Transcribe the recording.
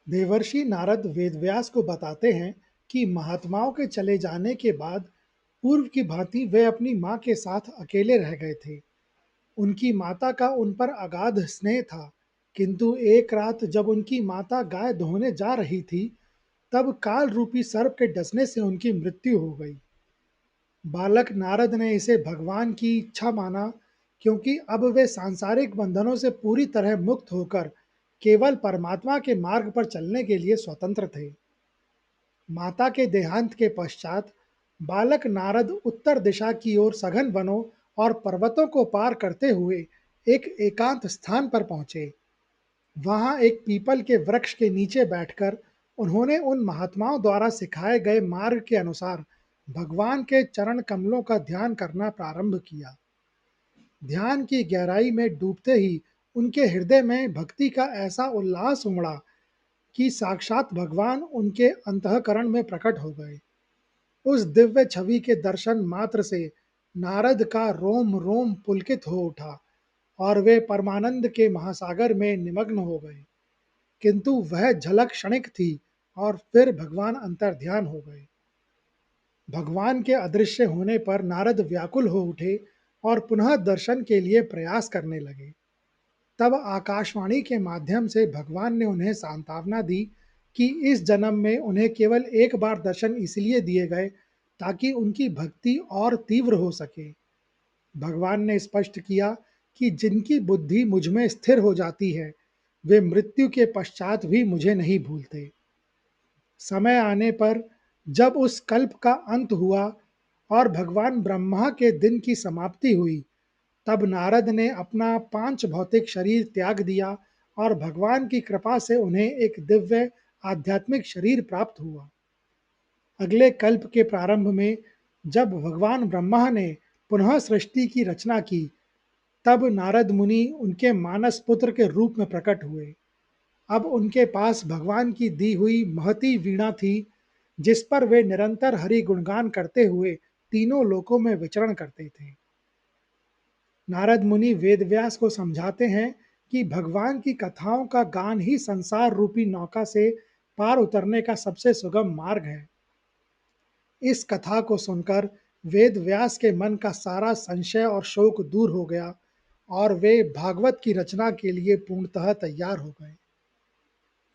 देवर्षि नारद वेदव्यास को बताते हैं कि महात्माओं के चले जाने के बाद पूर्व की भांति वे अपनी मां के साथ अकेले रह गए थे। उनकी माता का उन पर अगाध स्नेह था, किंतु एक रात जब उनकी माता गाय धोने जा रही थी, तब काल रूपी सर्प के डसने से उनकी मृत्यु हो गई। बालक नारद ने इसे भगवान की इच्छा माना, क्योंकि अब वे सांसारिक बंधनों से पूरी तरह मुक्त होकर केवल परमात्मा के मार्ग पर चलने के लिए स्वतंत्र थे। माता के देहांत के पश्चात बालक नारद उत्तर दिशा की ओर सघन वनों और पर्वतों को पार करते हुए एक एकांत स्थान पर पहुंचे। वहां एक पीपल के वृक्ष के नीचे बैठकर उन्होंने उन महात्माओं द्वारा सिखाए गए मार्ग के अनुसार भगवान के चरण कमलों का ध्यान करना प्रारंभ किया। ध्यान की गहराई में डूबते ही उनके हृदय में भक्ति का ऐसा उल्लास उमड़ा कि साक्षात भगवान उनके अंतःकरण में प्रकट हो गए। उस दिव्य छवि के दर्शन मात्र से नारद का रोम रोम पुलकित हो उठा और वे परमानंद के महासागर में निमग्न हो गए। किंतु वह झलक क्षणिक थी और फिर भगवान अंतर्ध्यान हो गए। भगवान के अदृश्य होने पर नारद व्याकुल हो उठे और पुनः दर्शन के लिए प्रयास करने लगे। तब आकाशवाणी के माध्यम से भगवान ने उन्हें सांत्वना दी कि इस जन्म में उन्हें केवल एक बार दर्शन इसलिए दिए गए ताकि उनकी भक्ति और तीव्र हो सके। भगवान ने स्पष्ट किया कि जिनकी बुद्धि मुझ में स्थिर हो जाती है, वे मृत्यु के पश्चात भी मुझे नहीं भूलते। समय आने पर जब उस कल्प का अंत हुआ और भगवान ब्रह्मा के दिन की समाप्ति हुई, तब नारद ने अपना पांच भौतिक शरीर त्याग दिया और भगवान की कृपा से उन्हें एक दिव्य आध्यात्मिक शरीर प्राप्त हुआ। अगले कल्प के प्रारंभ में जब भगवान ब्रह्मा ने पुनः सृष्टि की रचना की, तब नारद मुनि उनके मानस पुत्र के रूप में प्रकट हुए। अब उनके पास भगवान की दी हुई महती वीणा थी, जिस पर वे निरंतर हरि गुणगान करते हुए तीनों लोकों में विचरण करते थे। नारद मुनि वेदव्यास को समझाते हैं कि भगवान की कथाओं का गान ही संसार रूपी नौका से पार उतरने का सबसे सुगम मार्ग है। इस कथा को सुनकर वेद व्यास के मन का सारा संशय और शोक दूर हो गया और वे भागवत की रचना के लिए पूर्णतः तैयार हो गए।